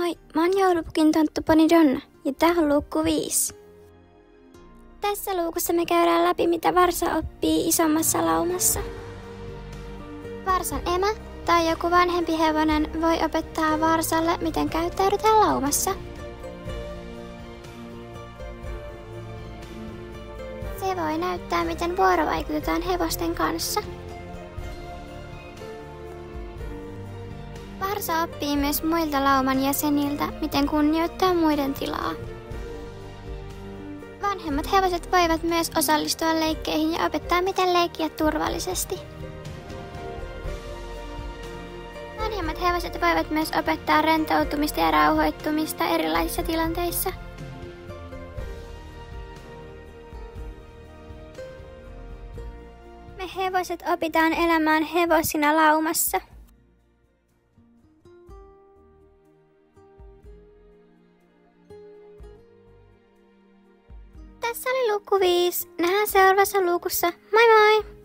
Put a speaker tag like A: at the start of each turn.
A: Moi, mä oon joulupukin tonttu Poni Donna ja tää on luukku 5. Tässä luukussa me käydään läpi, mitä varsa oppii isommassa laumassa. Varsan emä tai joku vanhempi hevonen voi opettaa varsalle, miten käyttäydytään laumassa. Se voi näyttää, miten vuorovaikutetaan hevosten kanssa. Varsa oppii myös muilta lauman jäseniltä, miten kunnioittaa muiden tilaa. Vanhemmat hevoset voivat myös osallistua leikkeihin ja opettaa, miten leikkiä turvallisesti. Vanhemmat hevoset voivat myös opettaa rentoutumista ja rauhoittumista erilaisissa tilanteissa. Me hevoset opitaan elämään hevosina laumassa. Tässä oli luukku 5. Nähdään seuraavassa luukussa. Moi moi!